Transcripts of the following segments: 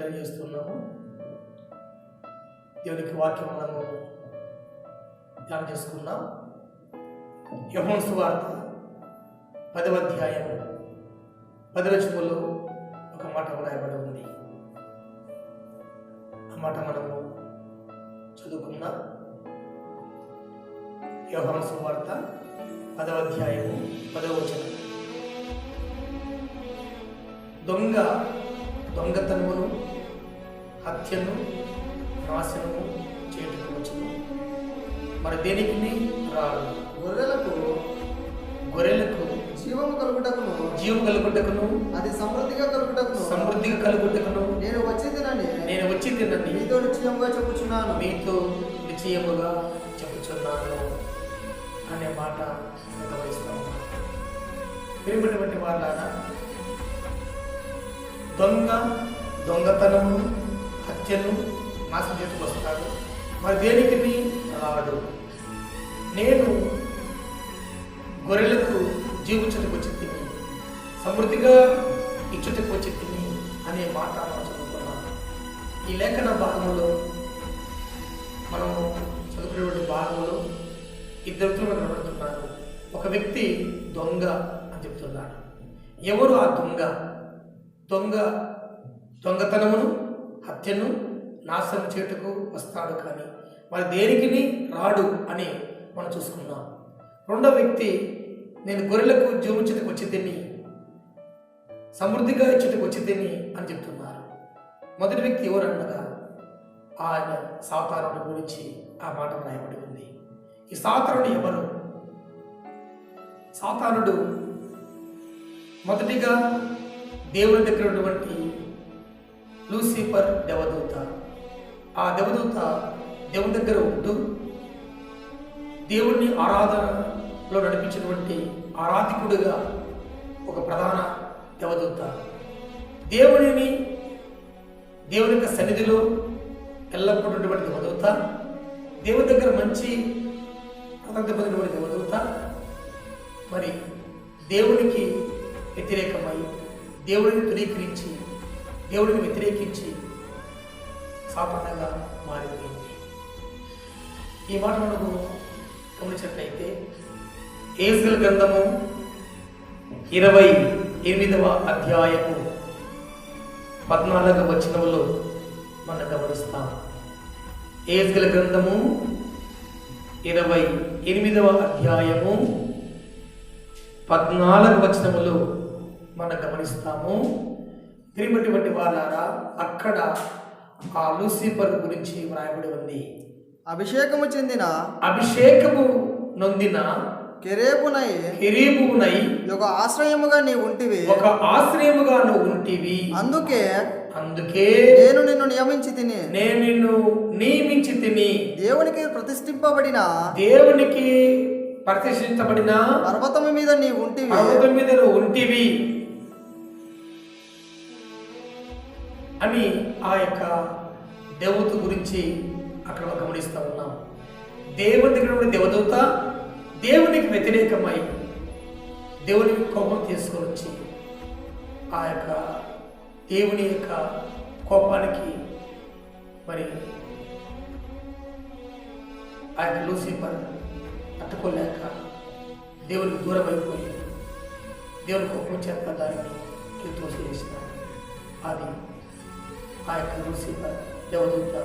చిత్రం చేస్తున్నాము. దేవునికి వాక్యం మనము ధ్యానం చేసుకున్నాం. యోహాను సువార్త 10వ అధ్యాయం 10వ వచనంలో ఒక మాట వ్రాయబడి ఉంది. ఆ మాట మనము చదువుకుందాం. యోహాను సువార్త 10వ అధ్యాయం 10వ వచనం. దొంగతనమును, హత్యను, నాశనము చేయుటకు వచ్చును, మరి దేనికి రాడు. గొర్రెలకు జీవము కలుగుటకును అది సమృద్ధిగా కలుగుటకును నేను వచ్చి తినండి మీతో నిశ్చయముగా చెప్పుచున్నాను అనే మాట గమనిస్తాము. ప్రియమైనటువంటి వాళ్ళారా, దొంగతనము, హత్యను నాశనం చేతుకు వస్తాడు, మరి దేనికి రాడు. నేను గొర్రెలకు జీవించుటకు వచ్చి తిని, సమృద్ధిగా ఇచ్చుటకు వచ్చి తిని అనే మాట మనం చదువుకున్నాం. ఈ లేఖన భాగంలో మనము చదువుకునేటువంటి భాగంలో ఇద్దరు కనబడుతున్నారు. ఒక వ్యక్తి దొంగ అని చెప్తున్నాడు. ఎవరు ఆ దొంగతనమును, హత్యను నాశనం చేయుటకు వస్తాడు, కానీ మరి దేనికి రాడు అని మనం చూసుకున్నాం. రెండో వ్యక్తి నేను గొర్రెలకు జీవించుటకు వచ్చి తిని, సమృద్ధిగా ఇచ్చుటకు వచ్చి తిని అని చెప్తున్నారు. మొదటి వ్యక్తి ఎవరు అనగా ఆయన సాతానుడి గురించి ఆ మాట రాయబడి ఉంది. ఈ సాతానుడు ఎవరు? సాతానుడు మొదటిగా దేవుని దగ్గర ఉన్నటువంటి లూసిఫర్ దేవదూత. ఆ దేవదూత దేవుని దగ్గర ఉంటూ దేవుణ్ణి ఆరాధనలో నడిపించినటువంటి ఆరాధికుడిగా ఒక ప్రధాన దేవదూత. దేవుని యొక్క సన్నిధిలో ఎల్లప్పుడూ ఉన్నటువంటి దేవదూత, దేవుని దగ్గర మంచి ప్రధాన పొందినటువంటి దేవదూత, మరి దేవునికి వ్యతిరేకమై దేవుడిని తురీకరించి దేవుడిని వ్యతిరేకించి సాతానుగా మారిపోయింది. ఈ మాట మనకు గమనించినట్లయితే యెహెజ్కేలు గ్రంథము 28వ అధ్యాయము 14వ వచనంలో మనం గమనిస్తాం. యెహెజ్కేలు గ్రంథము 28వ అధ్యాయము 14వ వచనములో మనం గమనిస్తాము. తిరిగినటువంటి వాళ్ళారా, అక్కడ ఆ లూసిఫర్ గురించి వ్రాయబడి ఉంది. అభిషేకము నొందిన కెరూబునై ఒక ఆశ్రయముగా నీవు ఉంటివి. అందుకే నేను నిన్ను నియమించి తిని దేవునికి ప్రతిష్ఠింపబడిన పర్వతము మీద నీవు ఉంటివి అని ఆ యొక్క దేవత గురించి అక్కడ గమనిస్తూ ఉన్నాం. దేవుని దగ్గర ఉన్న దేవదూత దేవునికి వ్యతిరేకమై దేవునికి కోపం తీసుకొని వచ్చి ఆ యొక్క దేవుని యొక్క కోపానికి మరి ఆ యొక్క లూసిఫర్ తట్టుకోలేక దేవునికి దూరం అయిపోయి దేవుని కోపం చేత దాన్ని తోసివేసినాడు. అది ఆ యొక్క లూసిఫర్ దేవదూత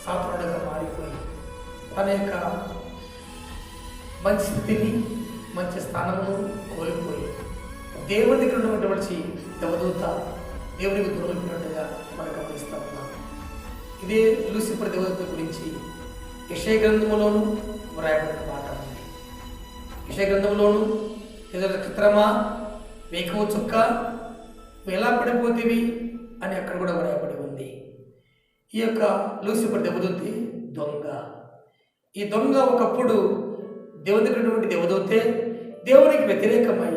సాతానుడిగా మారిపోయి తన యొక్క మంచి స్థితిని, మంచి స్థానమును కోల్పోయి దేవుని దగ్గర ఉన్నటువంటి దేవదూత దేవునికి దూరమైనట్టుగా మనం గమనిస్తూ ఉన్నాం. ఇదే లూసిఫర్ దేవదూత గురించి యెషయా గ్రంథములోను వ్రాయబడిన మాట ఉంది. యెషయా గ్రంథంలోను చిత్రమా వేకువ చుక్క ఎలా పడిపోతేవి అని అక్కడ కూడా వ్రాయబడి ఉంది. ఈ యొక్క లూసిఫర్ దేవదూతే దొంగ. ఈ దొంగ ఒకప్పుడు దేవుని దగ్గర దేవదూతే దేవునికి వ్యతిరేకమై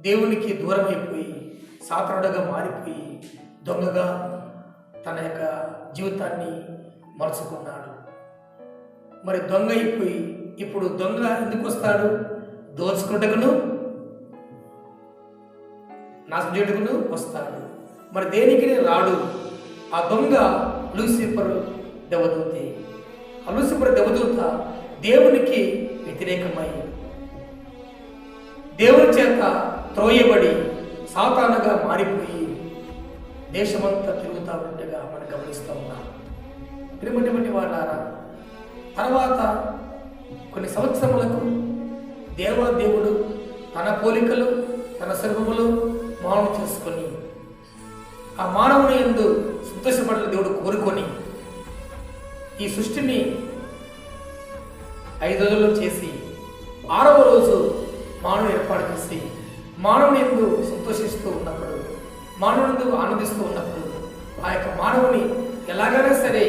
దేవునికి దూరం అయిపోయి సాతానుడిగా మారిపోయి దొంగగా తన యొక్క జీవితాన్ని మలుచుకున్నాడు. మరి దొంగ అయిపోయి ఇప్పుడు దొంగ ఎందుకు వస్తాడు? దోచుకుంటకును నాశనం చేయుటకును వస్తాడు. మరి దేనికి రాడు ఆ దొంగ లూసిఫర్ దేవదూతే. ఆ లూసిఫర్ దేవదూత దేవునికి వ్యతిరేకమై దేవుని చేత త్రోయబడి సాతానుగా మారిపోయి దేశమంతా తిరుగుతూ ఉన్నట్టుగా మనం గమనిస్తూ ఉన్నాం. ప్రియమైనటువంటి వాళ్ళారా, తర్వాత కొన్ని సంవత్సరములకు దేవాదేవుడు తన పోలికలు తన స్వరూపములు మానవుని చేసుకొని ఆ మానవుని యందు సంతోషపడిన దేవుడు కోరుకొని ఈ సృష్టిని 5 రోజుల్లో చేసి 6వ రోజు మానవుని ఏర్పాటు చేసి మానవుని యందు సంతోషిస్తూ ఉన్నప్పుడు, మానవుని యందు ఆనందిస్తూ ఉన్నప్పుడు ఆ యొక్క మానవుని ఎలాగైనా సరే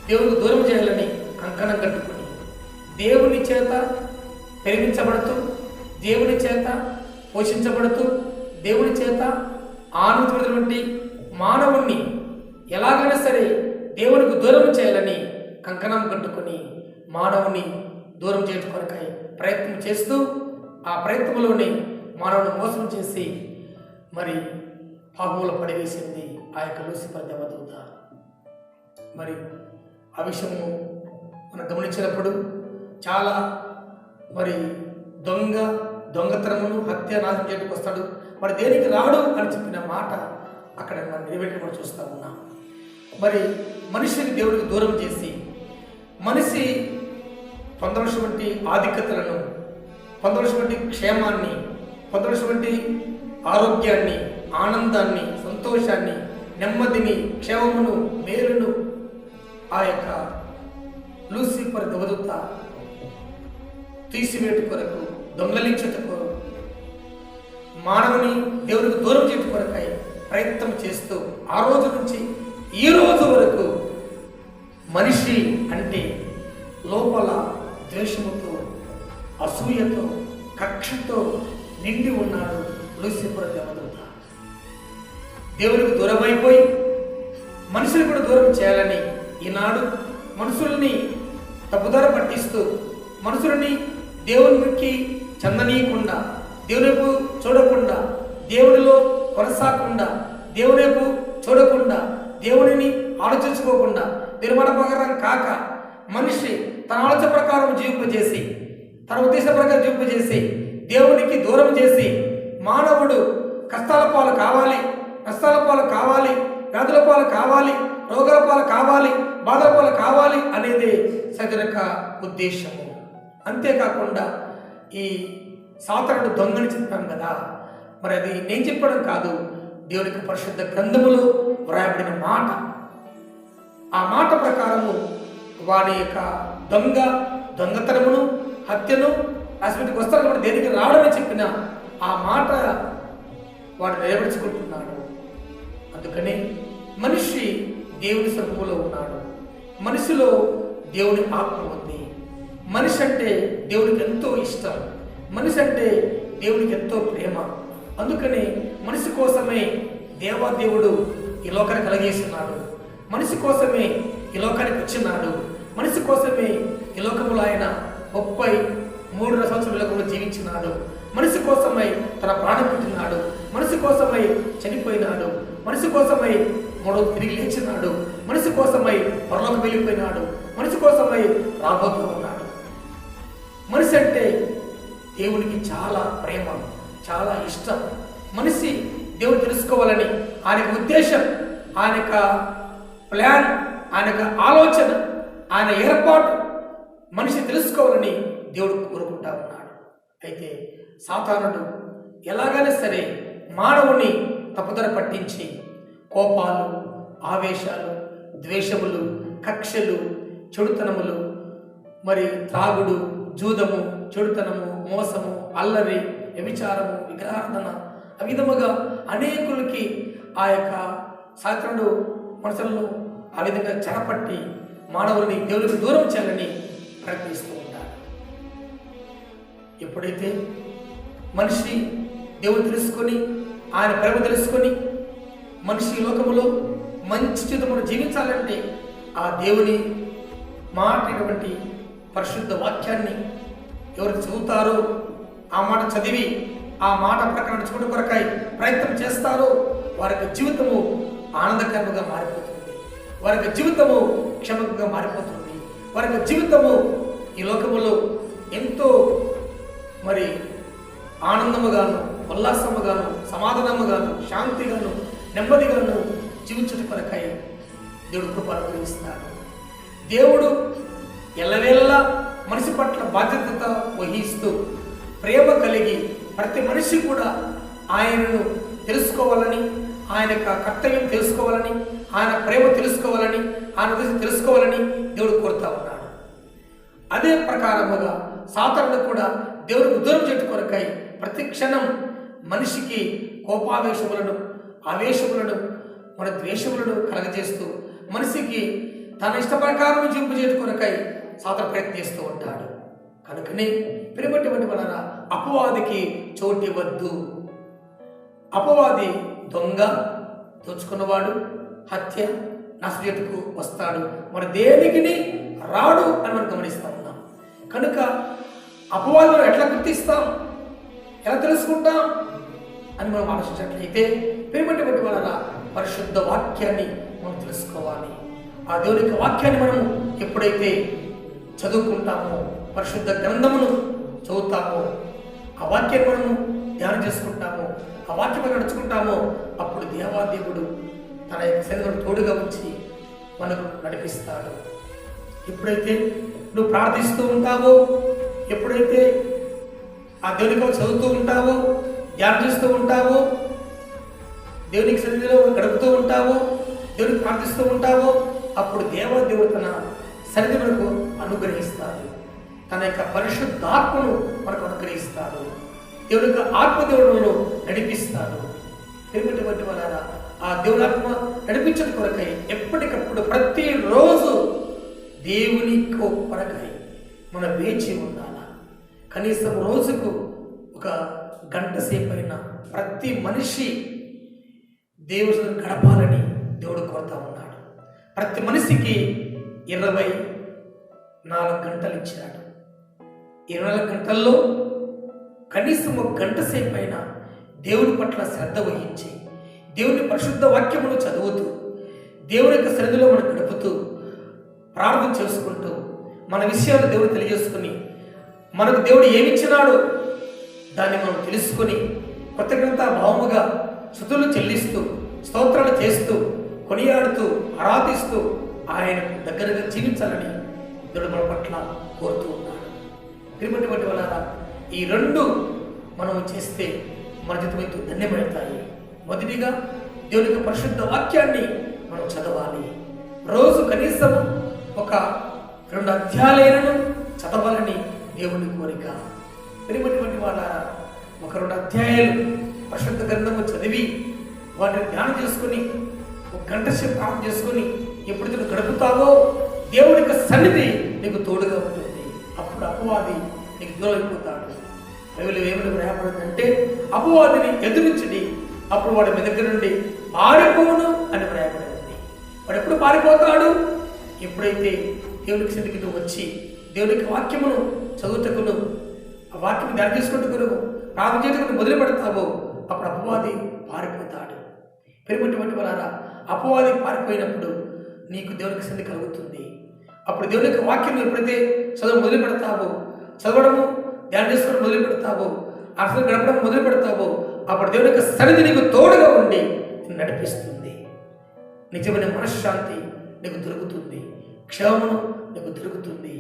దేవునికి దూరం చేయాలని కంకణం కట్టుకుని దేవుని చేత ప్రేమించబడుతూ, దేవుని చేత పోషించబడుతూ, దేవుని చేత ఆనందించినటువంటి మానవుణ్ణి ఎలాగైనా సరే దేవునికి దూరం చేయాలని కంకణం కట్టుకుని మానవుని దూరం చేయడం కొరకై ప్రయత్నం చేస్తూ ఆ ప్రయత్నంలోనే మానవుని మోసం చేసి మరి పాపంలో పడివేసింది ఆ యొక్క లూసిఫర్ దేవదూత. మరి ఆ విషయము మనం గమనించినప్పుడు చాలా మరి దొంగతనమును హత్య నాశనం చేయడానికి వస్తాడు, మరి దేనికి రాడు అని చెప్పిన మాట అక్కడ మనం నిలబెట్టి మనం చూస్తూ ఉన్నాం. మరి మనిషిని దేవుడికి దూరం చేసి మనిషి పొందవలసినటువంటి ఆధిక్యతలను, పొందవలసినటువంటి క్షేమాన్ని, పొందవలసినటువంటి ఆరోగ్యాన్ని, ఆనందాన్ని, సంతోషాన్ని, నెమ్మదిని, క్షేమమును, మేలును ఆ యొక్క లూసిఫర్ దేవదూత తీసివేటు కొరకు, దొంగలించుటకు, మానవుని దేవుడికి దూరం చేయడం కొరకై ప్రయత్నం చేస్తూ ఆ రోజు నుంచి ఈ రోజు వరకు మనిషి అంటే లోపల ద్వేషముతో, అసూయతో, కక్షతో నిండి ఉన్నాడు లూసిఫర్ దేవదూత. దేవుడికి దూరం అయిపోయి మనుషులు కూడా దూరం చేయాలని ఈనాడు మనుషుల్ని తప్పుదారి పట్టిస్తూ, మనుషులని దేవునికి చెందనీయకుండా, దేవుని వైపు చూడకుండా, దేవుడిలో కొనసాగకుండా, దేవుని వైపు చూడకుండా, దేవుడిని ఆలోచించుకోకుండా, నిర్మాణ ప్రకారం కాక మనిషి తన ఆలోచన ప్రకారం జీవింపజేసి, తన ఉద్దేశ ప్రకారం జీవింపజేసి దేవునికి దూరం చేసి మానవుడు కష్టాల పాలు కావాలి, నష్టాల పాలు కావాలి, వ్యాధుల పాలు కావాలి, రోగాల పాలు కావాలి, బాధల పాలు కావాలి అనేది సైతాను యొక్క ఉద్దేశము. అంతేకాకుండా ఈ సాతానుడు దొంగని చెప్పాను కదా, మరి అది నేను చెప్పడం కాదు, దేవునికి పరిశుద్ధ గ్రంథములో వ్రాయబడిన మాట. ఆ మాట ప్రకారము వాడి యొక్క దొంగతనమును, హత్యను, అసలుకి వస్తాను కూడా దేనికి రావడమే చెప్పిన ఆ మాట వాడు నెరవేర్చుకుంటున్నాడు. అందుకని మనిషి దేవుని స్వరూపంలో ఉన్నాడు, మనిషిలో దేవుని ఆత్మ ఉంది. మనిషి అంటే దేవునికి ఎంతో ఇష్టం, మనిషి అంటే దేవునికి ఎంతో ప్రేమ. అందుకని మనిషి కోసమే దేవాదేవుడు ఈ లోకాన్ని కలగేస్తున్నాడు, మనిషి కోసమే ఈ లోకానికి వచ్చినాడు, మనిషి కోసమే ఈ లోకములో ఆయన 33 సంవత్సరాల లోకంలో జీవించినాడు, మనిషి కోసమై తన ప్రాణం పెట్టినాడు, మనిషి కోసమై చనిపోయినాడు, మనిషి కోసమై మూడవ తిరిగి లేచినాడు, మనిషి కోసమై పరలోకం వెళ్ళిపోయినాడు, మనిషి కోసమై రాబోతూ ఉన్నాడు. మనిషి అంటే దేవునికి చాలా ప్రేమ, చాలా ఇష్టం. మనిషి దేవుడు తెలుసుకోవాలని ఆయన ఉద్దేశం, ఆయన యొక్క ప్లాన్, ఆయన యొక్క ఆలోచన, ఆయన ఏర్పాటు మనిషి తెలుసుకోవాలని దేవుడు కోరుకుంటా ఉన్నాడు. అయితే సాతానుడు ఎలాగైనా సరే మానవుని తప్పుదర పట్టించి కోపాలు, ఆవేశాలు, ద్వేషములు, కక్షలు, చెడుతనములు, మరి త్రాగుడు, జూదము, చెడుతనము, మోసము, అల్లరి, వ్యభిచారము, విగ్రహారాధన, ఆ విధముగా అనేకులకి ఆ యొక్క సాతానుడు మనసులను ఆ విధంగా చెరపట్టి మానవుల్ని దేవునికి దూరం చేయాలని ప్రయత్నిస్తూ ఉంటాడు. ఎప్పుడైతే మనిషి దేవుడు తెలుసుకొని, ఆయన ప్రేమ తెలుసుకొని మనిషి లోకములో మంచి జీవితమును జీవించాలంటే ఆ దేవుని మాటటువంటి పరిశుద్ధ వాక్యాన్ని ఎవరు చదువుతారో, ఆ మాట చదివి ఆ మాట ప్రకారం నడుచుకుంటూ కొరకాయ ప్రయత్నం చేస్తారో వారి జీవితము ఆనందకరంగా మారిపోతుంది. వారి యొక్క జీవితము క్షేమంగా మారిపోతుంది. వారి యొక్క జీవితము ఈ లోకములో ఎంతో మరి ఆనందముగాను, ఉల్లాసముగాను, సమాధానముగాను, శాంతిగాను, నెమ్మదిగాను జీవించుట కొరకై దేవుడు కృప అనుగ్రహిస్తాడు. దేవుడు ఎల్లవేళలా మనిషి పట్ల బాధ్యత వహిస్తూ ప్రేమ కలిగి ప్రతి మనిషి కూడా ఆయనను తెలుసుకోవాలని, ఆయన యొక్క కర్తవ్యం తెలుసుకోవాలని, ఆయన ప్రేమ తెలుసుకోవాలని, ఆయన గురించి తెలుసుకోవాలని దేవుడు కోరుతా ఉన్నాడు. అదే ప్రకారముగా సాతానుడు కూడా దేవుడికి దూరం చేయడం కొరకై ప్రతి క్షణం మనిషికి కోపావేశములను, ఆవేశములను, మన ద్వేషములను కలగజేస్తూ మనిషికి తన ఇష్ట ప్రకారం జీవింపజేయడం కొరకై సాతాను ప్రయత్నిస్తూ ఉంటాడు. కనుకనే పెరిగినటువంటి వలన అపవాదికి చోటివ్వద్దు. అపవాది దొంగ, దోచుకున్నవాడు, హత్య, నష్టకు వస్తాడు, మరి దేనికి రాడు అని మనం గమనిస్తూ ఉన్నాం. కనుక అపవాది మనం ఎట్లా గుర్తిస్తాం, ఎలా తెలుసుకుంటాం అని మనం ఆలోచించినట్లయితే పెరిగినటువంటి వలన పరిశుద్ధ వాక్యాన్ని మనం తెలుసుకోవాలి. ఆ దేవుని యొక్క వాక్యాన్ని మనము ఎప్పుడైతే చదువుకుంటామో, పరిశుద్ధ గ్రంథమును చదువుతామో, ఆ వాక్యాన్ని మనము ధ్యానం చేసుకుంటామో, ఆ వాక్యం నడుచుకుంటామో, అప్పుడు దేవాదేవుడు తన యొక్క సన్నిధిని తోడుగా ఉంచి మనకు నడిపిస్తాడు. ఎప్పుడైతే నువ్వు ప్రార్థిస్తూ ఉంటావో, ఎప్పుడైతే ఆ దేవునికి చదువుతూ ఉంటావో, ధ్యానం చేస్తూ ఉంటావో, దేవునికి సన్నిధిలో గడుపుతూ ఉంటావో, దేవునికి ప్రార్థిస్తూ ఉంటావో, అప్పుడు దేవాదేవుడు తన సన్నిధి మనకు అనుగ్రహిస్తాడు. తన యొక్క పరిశుద్ధాత్మను మనకు అనుగ్రహిస్తాడు. దేవుని యొక్క ఆత్మదేవుడును నడిపిస్తాడు. పెరిగినటువంటి వల్ల ఆ దేవుని ఆత్మ నడిపించడం కొరకై ఎప్పటికప్పుడు ప్రతిరోజు దేవుని కొరకై మనం వేచి ఉండాలి. కనీసం రోజుకు 1 గంట సేపు అయినా ప్రతి మనిషి దేవుని గడపాలని దేవుడు కోరుతా ఉన్నాడు. ప్రతి మనిషికి 24 గంటలు ఇచ్చాడు. 24 గంటల్లో కనీసం 1 గంట సేపు అయినా దేవుని పట్ల శ్రద్ధ వహించి, దేవుని పరిశుద్ధ వాక్యమును చదువుతూ, దేవుని యొక్క సన్నిధిలో మనం గడుపుతూ, ప్రార్థన చేసుకుంటూ, మన విషయాలు దేవుడు తెలియజేసుకుని, మనకు దేవుడు ఏమిచ్చినాడో దాన్ని మనం తెలుసుకొని కృతజ్ఞత భావముగా స్తుతులు చెల్లిస్తూ, స్తోత్రాలు చేస్తూ, కొనియాడుతూ, ఆరాధిస్తూ ఆయనకు దగ్గరగా జీవించాలని దేవుడు మన పట్ల కోరుతూ ఉన్నాడు. తిరుమటి వల్ల ఈ 2 మనం చేస్తే మన జీవితం ధన్యమవుతాయి. మొదటిగా దేవుని యొక్క పరిశుద్ధ వాక్యాన్ని మనం చదవాలి. రోజు కనీసం 1-2 అధ్యాయాలను చదవాలని దేవుని కోరిక. తిరుమటి వాళ్ళ 1-2 అధ్యాయాలు పరిశుద్ధ గ్రంథము చదివి వాటిని ధ్యానం చేసుకుని 1 గంట సేపు ప్రార్థన చేసుకుని ఎప్పుడైతే గడుపుతావో దేవుని యొక్క సన్నిధి నీకు తోడుగా ఉంటుంది. అప్పుడు అపవాది నీకు దూరం అయిపోతాడు. బైబిల్ ఏమని వ్రాయబడిందంటే, అపవాదిని ఎదురించడి, అప్పుడు వాడి మీ దగ్గర నుండి పారిపోను అని వ్రాయబడింది. వాడు ఎప్పుడు పారిపోతాడు? ఎప్పుడైతే దేవునికి సన్నిధికి వచ్చి దేవునికి వాక్యమును చదువుటకును, ఆ వాక్యం ధ్యానం చేసుకుంటుకును, ప్రార్థన చేయటకును మొదలు పెడతావో అప్పుడు అపవాది పారిపోతాడు. పెరిగినటువంటి వల్ల అపవాది పారిపోయినప్పుడు నీకు దేవునికి సన్నిధి కలుగుతుంది. అప్పుడు దేవుని యొక్క వాక్యం ఎప్పుడైతే చదువు మొదలు పెడతావో, చదవడము ధ్యానం చేసుకోవడం మొదలు పెడతావో, అసలు గడపడం మొదలు పెడతావో, అప్పుడు దేవుని యొక్క సన్నిధి నీకు తోడుగా ఉండి నడిపిస్తుంది. నిజమైన మనశ్శాంతి నీకు దొరుకుతుంది, క్షేమము నీకు దొరుకుతుంది,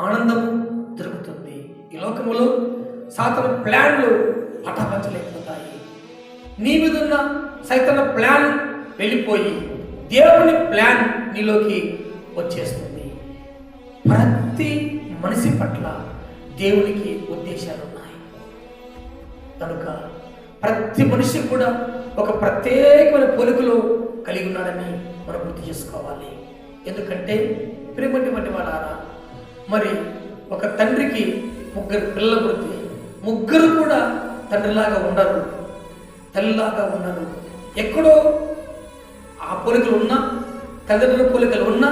ఆనందము దొరుకుతుంది. ఈ లోకములో సాతాను ప్లాన్లు పటాపంచలేకపోతాయి. నీ మీద ఉన్న సైతాను ప్లాన్ వెళ్ళిపోయి దేవుని ప్లాన్ నీలోకి వచ్చేస్తుంది. ప్రతి మనిషి పట్ల దేవునికి ఉద్దేశాలు ఉన్నాయి. కనుక ప్రతి మనిషి కూడా ఒక ప్రత్యేకమైన పోలికలు కలిగి ఉన్నాడని మనం గుర్తు చేసుకోవాలి. ఎందుకంటే ప్రేమటి వాళ్ళారా, మరి ఒక తండ్రికి 3 పిల్లలు పుడితే 3 కూడా తండ్రిలాగా ఉండరు, తల్లిలాగా ఉండరు. ఎక్కడో ఆ పోలికలు ఉన్నా, తల్లిదండ్రుల పోలికలు ఉన్నా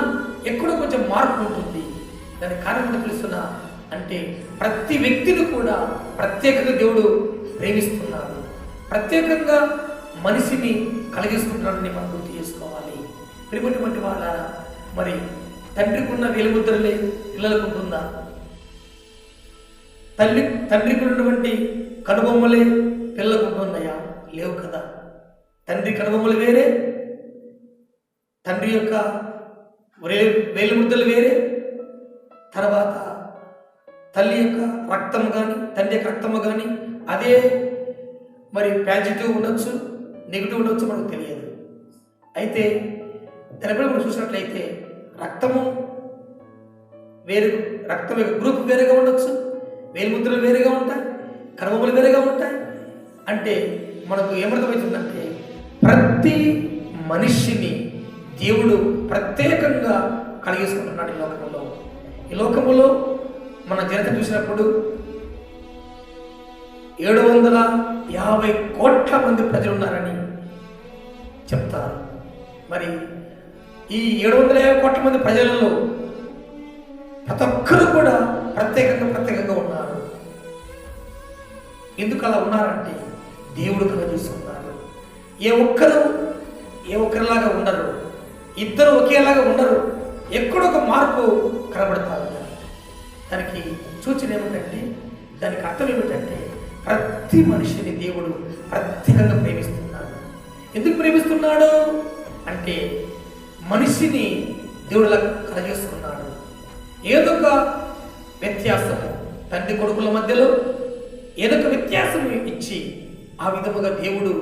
ఎక్కడో కొంచెం మార్పు ఉంటుంది. దాని కారణం తెలుస్తున్నా అంటే ప్రతి వ్యక్తిని కూడా ప్రత్యేకంగా దేవుడు ప్రేమిస్తున్నాడు, ప్రత్యేకంగా మనిషిని కలిగేసుకుంటున్నాడని మనం గుర్తు చేసుకోవాలి. ప్రియమైనటువంటి వాళ్ళారా, మరి తండ్రికి ఉన్న వేలిముద్రలే పిల్లలకు ఉంటుందా? తండ్రికి ఉన్నటువంటి కనుబొమ్మలే పిల్లలకు ఉంటుందయా? లేవు కదా. తండ్రి కనుబొమ్మలు వేరే, తండ్రి యొక్క వేలిముద్రలు వేరే, తర్వాత తల్లి యొక్క రక్తము కానీ తండ్రి యొక్క రక్తము కానీ అదే మరి పాజిటివ్ ఉండొచ్చు, నెగిటివ్ ఉండొచ్చు, మనకు తెలియదు. అయితే దాని మనం చూసినట్లయితే రక్తము వేరు, రక్తం యొక్క గ్రూప్ వేరేగా ఉండొచ్చు, వేలిముద్రలు వేరేగా ఉంటాయి, కనుబొమ్మలు వేరేగా ఉంటాయి. అంటే మనకు ఏమర్థమవుతుందంటే ప్రతి మనిషిని దేవుడు ప్రత్యేకంగా కలిగేసుకుంటున్నాడు ఈ లోకంలో. ఈ లోకములో మన జనత చూసినప్పుడు 750 కోట్ల మంది ప్రజలు ఉన్నారని చెప్తారు. మరి ఈ 750 కోట్ల మంది ప్రజలలో ప్రతి ఒక్కరు కూడా ప్రత్యేకంగా ఉన్నారు. ఎందుకు అలా ఉన్నారంటే దేవుడు కనుక చూసుకున్నారు. ఏ ఒక్కరిలాగా ఉండరు, ఇద్దరు ఒకేలాగా ఉండరు, ఎక్కడో ఒక మార్పు కనబడతారు. దానికి సూచన ఏమిటంటే, దానికి అర్థం ఏమిటంటే ప్రతి మనిషిని దేవుడు ప్రత్యేకంగా ప్రేమిస్తున్నాడు. ఎందుకు ప్రేమిస్తున్నాడు అంటే మనిషిని దేవుడులా కలగేసుకున్నాడు. ఏదో ఒక వ్యత్యాసము తండ్రి కొడుకుల మధ్యలో ఏదో ఒక వ్యత్యాసం ఇచ్చి ఆ విధముగా దేవుడు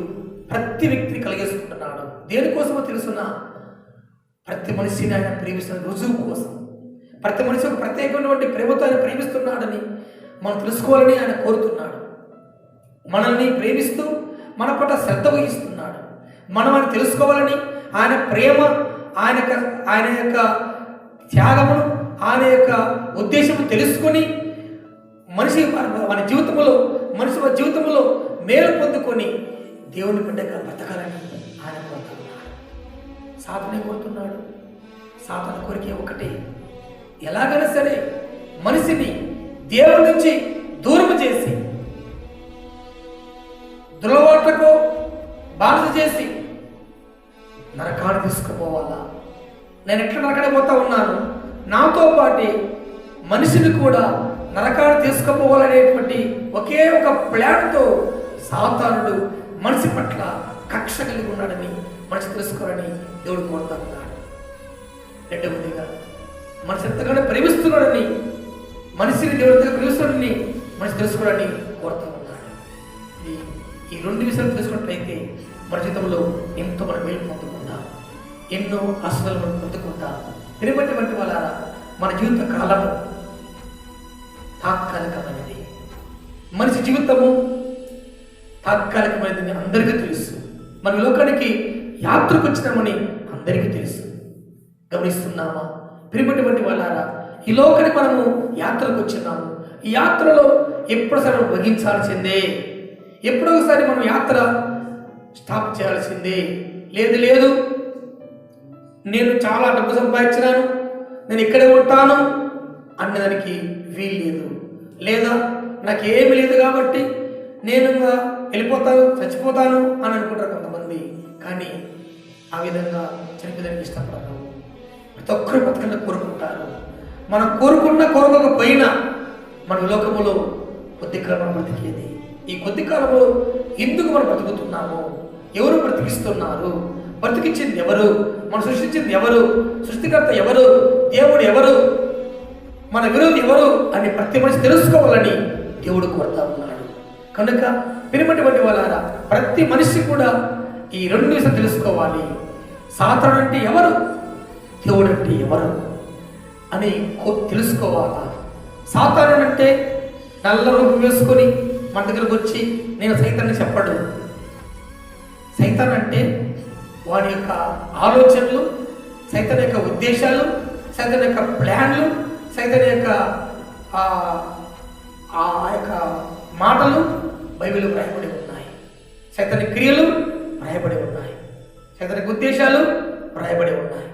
ప్రతి వ్యక్తిని కలిగేసుకుంటున్నాడు. దేనికోసమో తెలుసున్నా, ప్రతి మనిషిని ఆయన ప్రేమిస్తున్న రుజువు కోసం. ప్రతి మనిషి ఒక ప్రత్యేకమైనటువంటి ప్రేమతో ఆయన ప్రేమిస్తున్నాడని మనం తెలుసుకోవాలని ఆయన కోరుతున్నాడు. మనల్ని ప్రేమిస్తూ మన పట్ల శ్రద్ధ వహిస్తున్నాడు. మనం ఆయన తెలుసుకోవాలని ఆయన ప్రేమ, ఆయన యొక్క త్యాగమును, ఆయన యొక్క ఉద్దేశము తెలుసుకొని మనిషి జీవితంలో మేలు పొందుకొని దేవుని బిడ్డగా బ్రతకాలని ఆయన కోరుతున్నాడు. సాధనే కోరుతున్నాడు. సాధన కోరికే ఒకటే, ఎలాగైనా సరే మనిషిని దేవుడి నుంచి దూరం చేసి దురలవాట్లకు బాధ చేసి నరకాన్ని తీసుకుపోవాలా. నేను ఎట్లా నరకానికి పోతా ఉన్నాను, నాతో పాటు మనిషిని కూడా నరకాన్ని తీసుకుపోవాలనేటువంటి ఒకే ఒక ప్లాన్తో సాతానుడు మనిషి పట్ల కక్ష కలిగి ఉన్నాడని మనిషి తెలుసుకోవాలని దేవుడు కోరుతా ఉన్నాడు. రెండవదిగా మనిషి ఎంతగానో ప్రేమిస్తున్నాడని, మనిషిని దేవుడు ఎంతగా ప్రేమిస్తున్నాడని మనిషి తెలుసుకోవాలని కోరుతా ఉన్నాడు. ఈ రెండు విషయాలు తెలుసుకున్నట్లయితే మన జీవితంలో ఎంతో మనం మేలు పొందుకుంటా, ఎన్నో ఆశలను పొందుకుంటా. వినబట్టి వాళ్ళ మన జీవిత కాలము తాత్కాలికమైనది. మనిషి జీవితము తాత్కాలికమైనది అందరికీ తెలుసు. మన లోకానికి యాత్రకు వచ్చినామని అందరికీ తెలుసు. గమనిస్తున్నామా? ప్రియమైనటువంటి వాళ్ళారా, ఈ లోకానికి మనము యాత్రకు వచ్చినాము. ఈ యాత్రలో ఎప్పుడోసారి మనం వహించాల్సిందే, ఎప్పుడో ఒకసారి మనం యాత్ర స్టాప్ చేయాల్సిందే. లేదు నేను చాలా డబ్బు సంపాదించినాను, నేను ఇక్కడే ఉంటాను అన్నదానికి వీలు లేదు. లేదా నాకేమీ లేదు కాబట్టి నేను వెళ్ళిపోతాను, చచ్చిపోతాను అని అనుకుంటారు కొంతమంది. కానీ ఆ విధంగా చనిపోదానికి ఇష్టపడరు. ప్రతి ఒక్కరు బతకన్నా కోరుకుంటారు. మనం కోరుకోకపోయినా మన లోకములో కొద్ది కాలం బ్రతికేది. ఈ కొద్ది కాలంలో ఎందుకు మనం బ్రతుకుతున్నాము? ఎవరు బ్రతికిస్తున్నారు? బ్రతికించింది ఎవరు? మనం సృష్టించింది ఎవరు? సృష్టికర్త ఎవరు? దేవుడు ఎవరు? మన విరోధి ఎవరు అని ప్రతి మనిషి తెలుసుకోవాలని దేవుడు కోరుతా ఉన్నాడు. కనుక వినటువంటి వాళ్ళారా, ప్రతి మనిషి కూడా ఈ రెండు విషయాలు తెలుసుకోవాలి. సాతాను అంటే ఎవరు, దేవుడు అంటే ఎవరు అని తెలుసుకోవాలా. సాతాను అంటే నల్ల రూపం వేసుకొని మన దగ్గరకు వచ్చి నేను సైతాన్ని చెప్పడు. సైతాన్ అంటే వాడి యొక్క ఆలోచనలు, సైతాన్ యొక్క ఉద్దేశాలు, సైతాన్ యొక్క ప్లాన్లు, సైతాన్ యొక్క ఆ యొక్క మాటలు బైబిల్లో రాయబడి ఉన్నాయి. సైతాన్ క్రియలు రాయబడి ఉన్నాయి. సైతాన్ ఉద్దేశాలు రాయబడి ఉన్నాయి.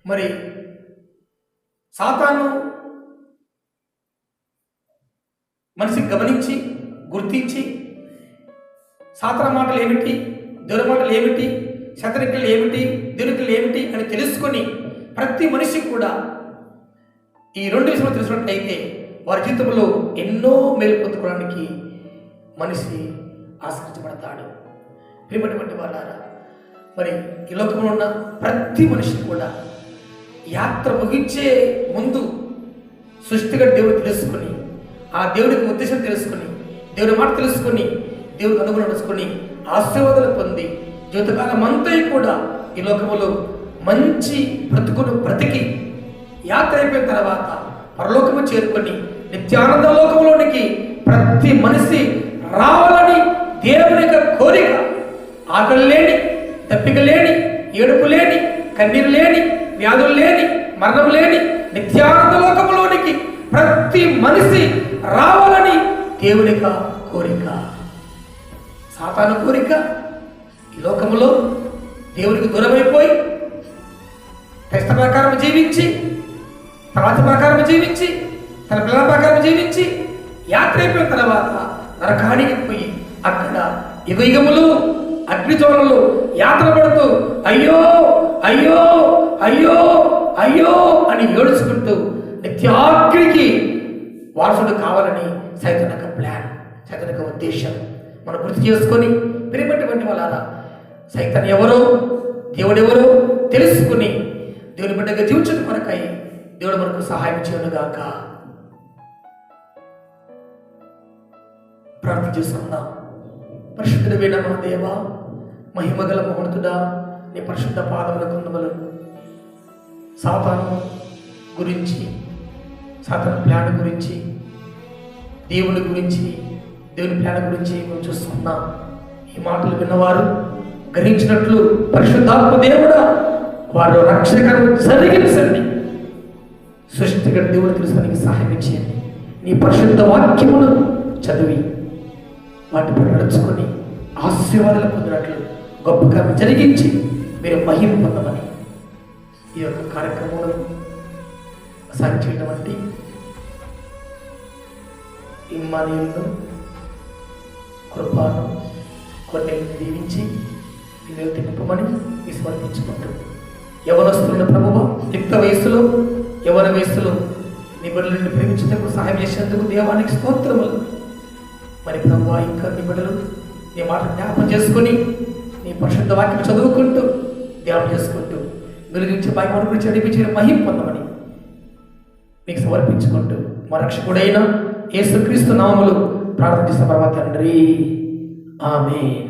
మరి సాతాను మనిషి గమనించి గుర్తించి సాతాను మాటలు ఏమిటి, దేవుని మాటలు ఏమిటి, శతరికలు ఏమిటి, దినుకలు ఏమిటి అని తెలుసుకొని ప్రతి మనిషి కూడా ఈ 2 విషయాలు తెలిసినట్లయితే వారి జీవితంలో ఎన్నో మేలు పొందుకోవడానికి మనిషి ఆశ్రయించబడతాడు. ప్రియమైనటువంటి వాళ్ళారా, మరి ఈ లోకంలో ఉన్న ప్రతి మనిషి కూడా యాత్ర ముగించే ముందు సృష్టిగా దేవుడు తెలుసుకొని, ఆ దేవుడికి ఉద్దేశం తెలుసుకొని, దేవుడి మాట తెలుసుకొని, దేవుడికి అనుగుణం తెలుసుకొని ఆశీర్వాదాలు పొంది జీవితకాలం అంతా కూడా ఈ లోకములో మంచి బ్రతుకును బ్రతికి యాత్ర అయిపోయిన తర్వాత పరలోకము చేరుకొని నిత్యానంద లోకంలోనికి ప్రతి మనిషి రావాలని దేవుని యొక్క కోరిక. ఆకలి లేని, దప్పిక లేని, ఏడుపు లేని, కన్నీరు లేని, వ్యాధులు లేని, మరణం లేని నిత్యానంద లోకంలోనికి ప్రతి మనిషి రావాలని దేవుని యొక్క కోరిక. సాతాను కోరిక ఈ లోకములో దేవునికి దూరమైపోయి క్రైస్త ప్రకారం జీవించి, తర్వాత ప్రకారం జీవించి, తన పిల్లల ప్రకారం జీవించి యాత్ర అయిపోయిన తర్వాత నరకానికి పోయి అక్కడ యుగయుగములు అగ్నిజ్వాలలు యాత్ర పడుతూ అయ్యో అయ్యో అయ్యో అయ్యో అని ఏడుచుకుంటూ నిత్యాగ్నికి వారసుడు కావాలని సైతాన్ యొక్క ప్లాన్, సైతాన్ యొక్క ఉద్దేశం మనం గుర్తు చేసుకొని ప్రియమైనటువంటి వాళ్ళారా, సైతాన్ ఎవరో దేవుడెవరో తెలుసుకుని దేవుని బిడ్డగా జీవించడం కొరకై దేవుడు మనకు సహాయం చేయనుగాక. ప్రార్థన చేసుకుందాం. పరిశుద్ధుడైన మా దేవ, మహిమగల మహోన్నతుడా, నీ పరిశుద్ధ పాదముల కొందమలు సాతాను గురించి, సాతాను ప్లాన్ గురించి, దేవుని గురించి, దేవుని ప్లాన్ గురించి మేము చూసుకున్నాం. ఈ మాటలు విన్నవారు గ్రహించినట్లు పరిశుద్ధాత్మ దేవుడా వారు రక్షకను జరిగించండి. సృష్టిగా దేవుడు తెలుసుకోనికి సహాయం చేయండి. నీ పరిశుద్ధ వాక్యమును చదివి వాటిపై నడుచుకొని ఆశీర్వాదాలు పొందినట్లు గొప్ప కార్యం జరిగించి మీరు మహిమ పొందమని ఈ యొక్క కార్యక్రమంలో సాయం చేయడం వంటి ఇమ్మానుయేలును కృపను కొన్ని దీవించి మీరు తిప్పమని విస్మరించుకుంటూ యవనస్తున్న ప్రభువ యుక్త వయస్సులో యవన వయస్సులో నీ బిడ్డల నుండి ప్రేమించేందుకు సహాయం చేసేందుకు దేవానికి స్తోత్రములు. మరి ప్రభువా ఇంకా నీ బిడ్డలు నీ మాట జ్ఞాపకం చేసుకొని నీ పరిశుద్ధ వాక్యం చదువుకుంటూ ధ్యానం చేసుకుంటూ వెలిగించే భయమాన గురించి నడిపించిన మహిమ పొందమని మీకు సమర్పించుకుంటూ మా రక్షకుడైన యేసుక్రీస్తు నామములో ప్రార్థన చేసిన పరమ తండ్రి, ఆమేన్.